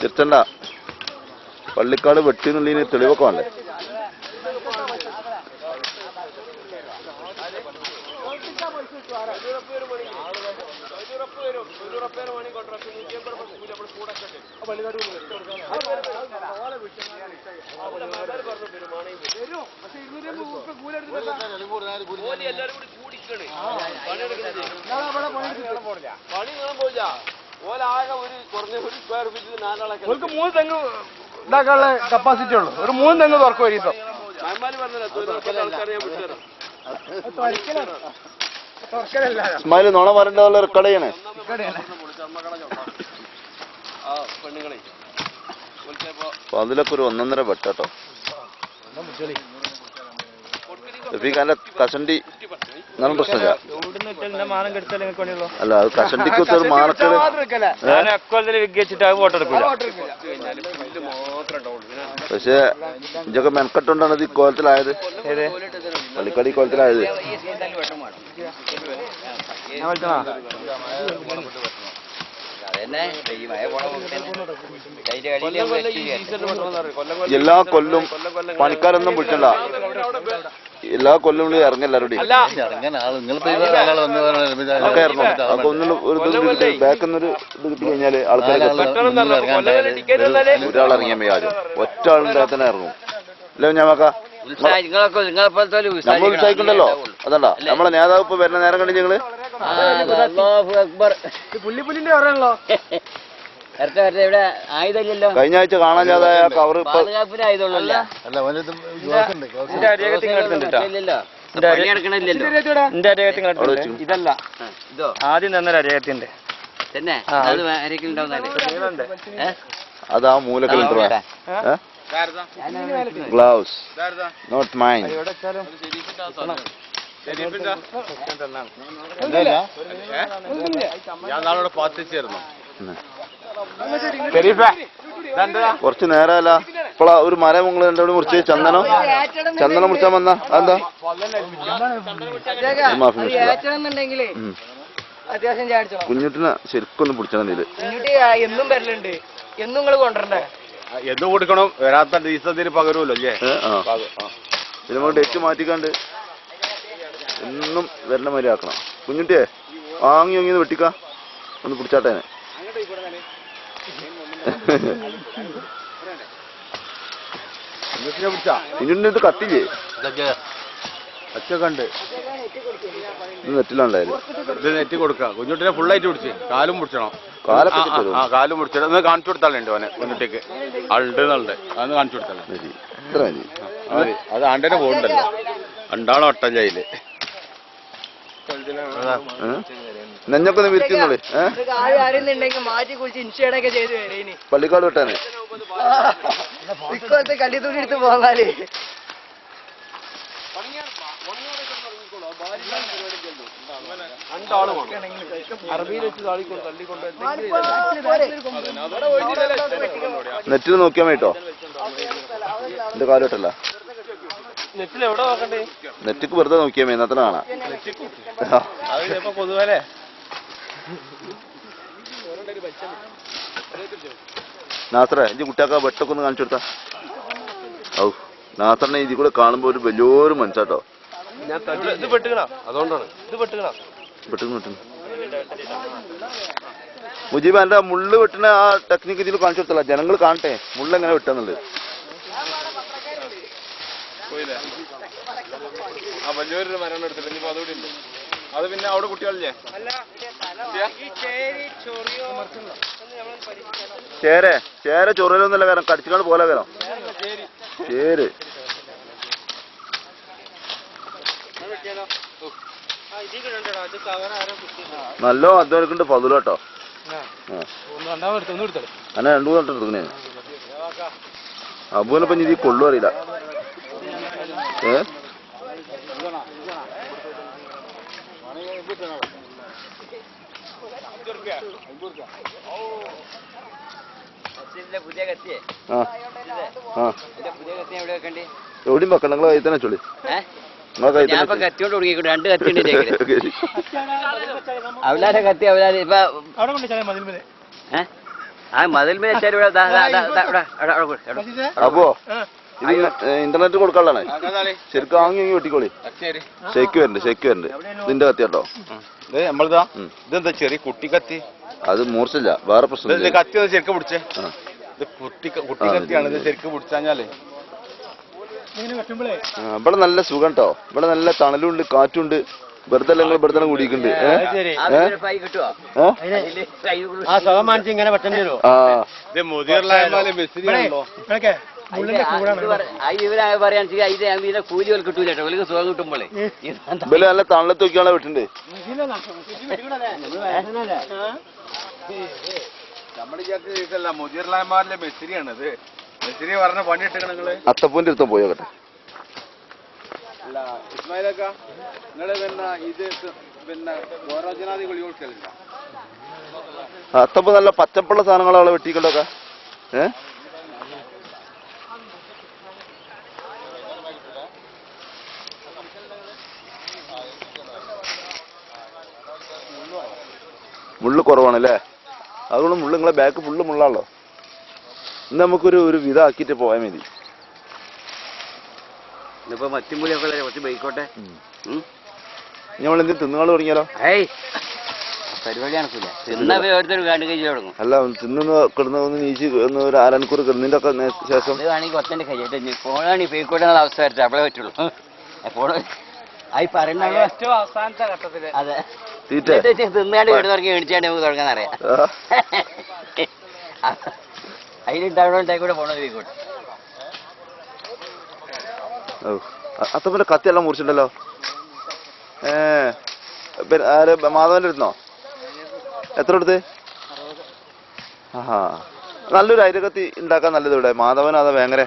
തിരുത്തണ്ട. പള്ളിക്കാട് വെട്ടിന്നുള്ളതിന് തെളിവൊക്കെ വേണ്ടേ? മൂന്ന് തെങ്ങ് ഉണ്ടാക്കാനുള്ള കപ്പാസിറ്റി ഉള്ളു. ഒരു 3 തെങ്ങ് തുറക്കും ഒരു ദിവസം. ഇസ്മായിൽ നോണ പറയേണ്ടതുള്ള റെക്കോർഡ് ചെയ്യണേ. അപ്പൊ അതിലൊക്കെ ഒരു 1.5 വെട്ടോ. റഫീഖാന്റെ കഷണ്ടി എന്നാലും പ്രശ്നമില്ല. അല്ല അത് കഷണ്ടിക്ക് ഒരു മാർക്കറ്റ് പക്ഷെ ഇതൊക്കെ മെനക്കെട്ടുകൊണ്ടാണ് ഇത് ഇക്കോലത്തിലായത്. പള്ളിക്കാട് ഇക്കോലത്തിലായത്. എല്ലാ കൊല്ലും പണിക്കാരൊന്നും വിളിച്ചണ്ട. എല്ലാ കൊല്ലം ഇറങ്ങല്ലാരോടെ ഒക്കെ ഇറങ്ങും. അപ്പൊ ഒന്നും ഒരു ബാക്കിന്നൊരു ഇത് കിട്ടി കഴിഞ്ഞാല് ആൾക്കാരെ ഒരാളിറങ്ങിയാൽ മതി. ആരും ഒറ്റ ആളിന്റെ തന്നെ ഇറങ്ങും. അല്ലേ ഞാമക്ക നമ്മൾ ഉത്സാഹിക്കണ്ടല്ലോ. അതല്ല നമ്മളെ നേതാവ് ഇപ്പൊ വരുന്ന നേരം കണ്ടി ഞങ്ങള് കഴിഞ്ഞ ആഴ്ച കാണാൻ ചാതായ കവർ ഇതല്ല ആദ്യം തന്നൊരു അരയത്തിന്റെ അതാ മൂലക്കലുണ്ട്. Gloves not mine. കുറച്ച് നേരമല്ല ഇപ്പളാ ഒരു മരം നിങ്ങൾ എന്റെ അവിടെ മുറിച്ച് ചന്ദനം മുറിച്ചാൻ വന്ന എന്താ കുഞ്ഞുട്ടിനെ ശരിക്കൊന്നും പിടിച്ചാൽ മതി. എന്നും വരലുണ്ട്. എന്നും നിങ്ങൾ കൊണ്ടുവരണ്ടേ? എന്നും കൊടുക്കണം. വരാത്ത ദിവസത്തിന് പകരുമല്ലോ അല്ലേ? ഇതിന് ഡേറ്റ് മാറ്റിക്കാണ്ട് എന്നും വരണ മാതിരി ആക്കണം. കുഞ്ഞുട്ടിയെ വാങ്ങി വെട്ടിക്ക ഒന്ന് പിടിച്ചാട്ടേനെ. കുഞ്ഞുട്ടിന്റെ അടുത്ത് കത്തില്ലേ? അച്ചൊക്കെ ഇത് നെറ്റിലുണ്ടായാലും ഇത് നെറ്റി കൊടുക്കാം. കുഞ്ഞുട്ടിനെ ഫുള്ളായിട്ട് പിടിച്ച് കാലും പിടിച്ചണം. കാലും പിടിച്ചിട്ട് ഒന്ന് കാണിച്ചു കൊടുത്താലുണ്ട് ഓനെ. കുഞ്ഞുട്ടിക്ക് ആളുണ്ട് എന്നുള്ളത് അതൊന്ന് കാണിച്ചു കൊടുത്താലും ഇത്ര മതി. അത് ആണ്ടനെ പോകണ്ടല്ലോ. രണ്ടാളോ ഒട്ടഞ്ചയില് നെഞ്ഞൊക്കെ ഒന്ന് വിരിക്കുന്നോളി. പള്ളിക്കാട് വിട്ടാനെ കല്ലിത്തൂടി എടുത്ത് പോകാല്. നെറ്റിൽ നോക്കിയാൽ മതിട്ടോ. എന്റെ കാലോട്ടല്ല നെറ്റിക്ക് വെറുതെ നോക്കിയാൽ മതി. എന്നത്ര കാണാം. നാസറേ ഇഞ്ചി കുട്ടിയാക്ക വെട്ടൊക്കെ ഒന്ന് കാണിച്ചു കൊടുത്താ. ഔ നാസറിനെ ഇതിൽ കൂടെ കാണുമ്പോ ഒരു വലിയൊരു മനസ്സാട്ടോ. മുജീബ് എന്റെ മുള്ള് വെട്ടുന്ന ആ ടെക്നിക്ക് ഇതിൽ കാണിച്ചു കൊടുത്തല്ല. ജനങ്ങൾ കാണട്ടെ മുള്ള എങ്ങനെ വെട്ടുന്നുണ്ട്. വലിയൊരു മരം എടുത്തിട്ട് അതുകൂടി ഉണ്ട്. അത് പിന്നെ അവിടെ കുട്ടികളില്ലേ? ചേര ചൊറലൊന്നുമല്ല. കാരണം കടിച്ചുകൊണ്ട് പോലെ വരാം. ചേര് നല്ല അധ്വാനിക്കുന്നുണ്ട് പതില് കേട്ടോ. അങ്ങനെ 2 തൊട്ട് എടുക്കുന്നേ. അബുവിനിപ്പം ഇത് കൊള്ളു അറിയില്ല. എവിടെയും വെക്കണം. നിങ്ങളെ കൈ തന്നെ ചൊല്ലി. കത്തിയോണ്ട് കൊടുക്കും. 2 കത്തിയുണ്ട്. അവലാരെ കത്തി അവലാരെ ഇപ്പൊ ആ മതിൽ മേച്ചാൽ അപ്പോ ഇത് ഇന്റർനെറ്റ് കൊടുക്കാനുള്ളതാണ്. ശരിക്കും വാങ്ങി വെട്ടിക്കോളി. ഷെയ്ക്ക് വരുന്നുണ്ട് ഇതിന്റെ കത്തി കേട്ടോ. നമ്മളിതാ ഇതെന്താ ചെറിയ കുട്ടി കത്തി, അത് മൂർച്ചില്ല, വേറെ പ്രശ്നം. കത്തി ശരിക്കും പിടിച്ചേ, ഇത് കുട്ടി കത്തിയാണ്. ഇത് ശരിക്കും പിടിച്ചാഞ്ഞാലേ ഇവിടെ നല്ല സുഖം കേട്ടോ. ഇവിടെ നല്ല തണലുണ്ട്, കാറ്റുണ്ട്. വെറുതെ നിങ്ങൾ ഇവിടെ തന്നെ കൂടിയിട്ടുണ്ട്. കൂലി കിട്ടൂല കേട്ടോ, സുഖം കിട്ടുമ്പോളേ ഇവര് നല്ല തണലത്ത് നോക്കിയാണോ വിട്ടുണ്ട്. നമ്മുടെ മുതിർലായമാരിലെ മെസ്സിരിയാണ് ഇത്. മെസ്സിരി പറഞ്ഞ പണി ഇട്ടേ നിങ്ങള് അത്തപ്പൂന്റെ അടുത്ത് പോയോട്ടെ. അല്ല ഇസ്മായിലക്ക, നിങ്ങള് ഇത് ഗോരോജനാദി ഗുളി കൊടുക്കലില്ല? അത്തപ്പൂ നല്ല പച്ചപ്പുള്ള സാധനങ്ങളാണ് വെട്ടിക്കൊണ്ടൊക്കെ. മുള്ളു കുറവാണല്ലേ, അതുകൊണ്ട് മുള്ളു നിങ്ങളെ ബാക്ക് ഫുള്ള് മുള്ളാണല്ലോ. ഇന്ന് നമുക്കൊരു വിധമാക്കിയിട്ട് പോയാൽ മതി. ഇന്നിപ്പോ മത്തിമ്പുളിയൊക്കെ കുറച്ച് ബൈക്കോട്ടെ. നമ്മൾ എന്തെങ്കിലും തിന്നുകാള് തുടങ്ങിയാലോ? പരിപാടി നടക്കില്ല. തിന്നാ ഓരോരുത്തർ കണ്ടു കഴിച്ചു തുടങ്ങും. അല്ല തിന്നു കിടന്ന് ഒന്ന് നീച്ച് ഒരു അരമണിക്കൂർ കിടന്നതിന്റെ ഒക്കെ ശേഷം വേണമെങ്കിൽ കൊത്തന്റെ കഴിയട്ടെ. ഫോണാണ് ബൈക്കോട്ടെ എന്നുള്ള അവസ്ഥ വരട്ടെ, അപ്പോഴേ പറ്റുള്ളൂ. ഫോണ് ആയി പറയുന്ന ഏറ്റവും അവസാനത്തെ ഘട്ടത്തില് അതെ തിന്നാണ്ട് വീട് തുടങ്ങി മേടിച്ചാണ്ട് നമുക്ക് തുടങ്ങാന്നറിയാം. അതിലുണ്ടാവണോണ്ടായിക്കൂടെ പോണത് ബൈക്കോട്ടെ. അത്തപ്പന്റെ കത്തിയെല്ലാം മുറിച്ചിട്ടുണ്ടല്ലോ. മാധവന്റെ അടുത്തുന്നോ? എത്ര എടുത്ത്? ആഹാ, നല്ലൊരു അരികത്തി ഉണ്ടാക്കാൻ നല്ലത് ഇവിടെ. മാധവൻ അതാ ഭയങ്കര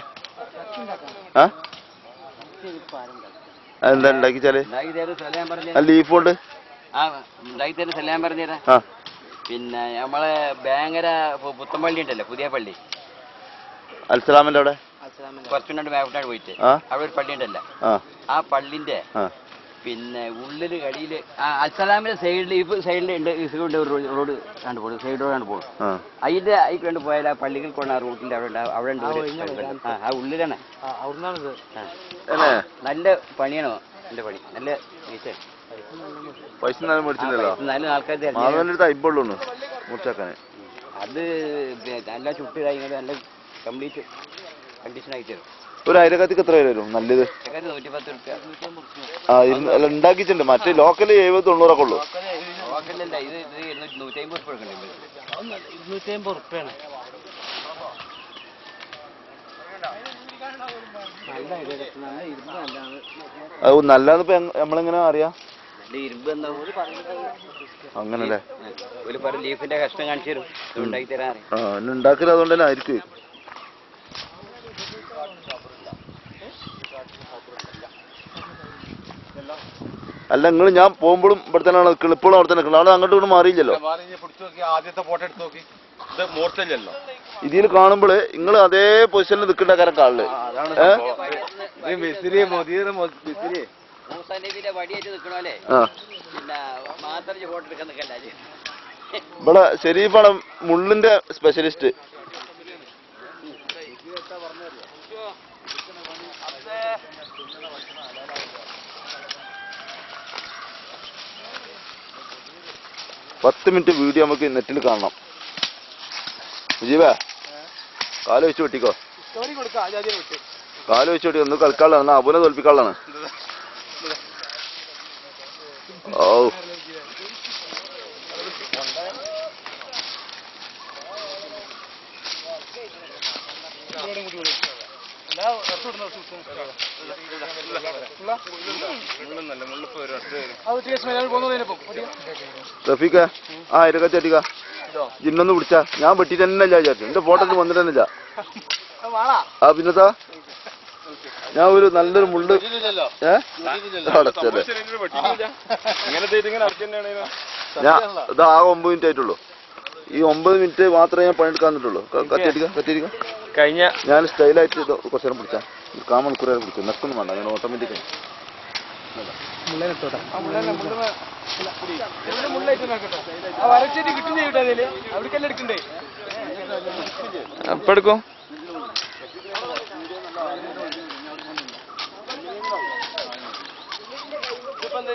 എന്താ ഉണ്ടാക്കിച്ചാല് ലീഫ് കൊണ്ട് പിന്നെ നമ്മളെ ഭയങ്കര പുത്തമ്പള്ളി ഉണ്ടല്ലോ, പുതിയ പള്ളി അൽസലാമിന്റെ അവിടെ കുറച്ചുകൊണ്ട് മേപ്പോട്ടാണ് പോയിട്ട് അവിടെ ഒരു പള്ളി ഉണ്ടല്ലോ, ആ പള്ളിന്റെ പിന്നെ ഉള്ളില് കടിയില് അൽസലാമിന്റെ സൈഡിലുണ്ട് റോഡ് കണ്ടു പോകും, സൈഡ് റോഡാണ് പോകും. അതിന്റെ അതിൽ കൊണ്ട് പോയാൽ ആ പള്ളികൾ കൊണ്ട് ആ റൂട്ടിന്റെ അവിടെ ഉണ്ട്. ആ ഉള്ളിലാണ്. നല്ല പണിയാണോ എന്റെ പണി, നല്ല പൈസ നല്ല ആൾക്കാർ മുറിച്ചാക്കാന്. അത് നല്ല ചുട്ട് കാര്യങ്ങൾ നല്ല കംപ്ലീറ്റ് കണ്ടീഷൻ ആയി തരും. ഒരു അയരക്കത്തിക്ക് എത്ര വരും നല്ലത്? 110 രൂപ. അല്ല ഉണ്ടാക്കിയിട്ടുണ്ട്. മറ്റേ ലോക്കല് 70-90 ഉള്ളൂ. ലോക്കലല്ല, ഇത് 150 രൂപ. 250 റുപ്യാണ്. അത് നല്ലത് നമ്മളെങ്ങനെ അറിയാം? ഇരുമ്പ് എന്താ അങ്ങനല്ലേ? ഒരു ലീഫിന്റെ കഷ്ണം കാണിച്ചു തരും, ഉണ്ടാക്കി തരാൻ. ഉണ്ടാക്കല് അതുകൊണ്ട് തന്നെ ആയിരിക്കും. അല്ല നിങ്ങൾ ഞാൻ പോകുമ്പോഴും ഇവിടെ തന്നെയാണ് നിൽക്കുന്നത്, ഇപ്പോഴും അവിടെ തന്നെ നിൽക്കുന്നത്. അവിടെ അങ്ങോട്ടും ഇങ്ങോട്ടും മാറിയില്ലല്ലോ. ആദ്യത്തെ ഫോട്ടോ എടുത്ത് നോക്കി, ഇത് മൂർച്ചല്ലോ. ഇതിൽ കാണുമ്പോൾ നിങ്ങൾ അതേ പൊസിഷനിൽ നിൽക്കേണ്ട കാര്യം കാണില്. ഇവിടെ ഷെരീഫാണ് മുള്ളിന്റെ സ്പെഷ്യലിസ്റ്റ്. പത്ത് മിനിറ്റ് വീഡിയോ നമുക്ക് നെറ്റിൽ കാണണം. മുജീബേ കാല് വെച്ച് വെട്ടിക്കോ, കാല് വെച്ച് വെട്ടിക്കോ. ഒന്ന് കളിക്കാനുള്ളതാണ്, എന്നാ അബുനെ തോൽപ്പിക്കാനുള്ളതാണ്. ഓ റഫീഖ ആ ഇരക്കത്തി അടിക്ക ജിന്നൊന്ന് പിടിച്ചാ. ഞാൻ വെട്ടിട്ട് തന്നെ ഇല്ല വിചാരിച്ചു, എന്റെ ഫോട്ടോ ഒന്നും വന്നിട്ട് തന്നെ ഇല്ല. ആ പിന്നത്താ ഞാൻ ഒരു നല്ലൊരു മുള്ള് അടച്ചല്ലേ. ഞാൻ ഇതാ 9 മിനിറ്റ് ആയിട്ടുള്ളൂ. ഈ 9 മിനിറ്റ് മാത്രമേ ഞാൻ പണിയെടുക്കാൻ തന്നിട്ടുള്ളൂ. കത്തിയടിക്ക കഴിഞ്ഞ ഞാൻ സ്റ്റൈലായിട്ട് കുറച്ചു നേരം പിടിച്ചാ 1/4 മണിക്കൂർ നേരം പിടിക്കും. നെക്കൊന്നും വേണ്ട, ഞാൻ ഓട്ടോമാറ്റിക്. ഇപ്പൊ എടുക്കും. ഇപ്പൊ എന്താ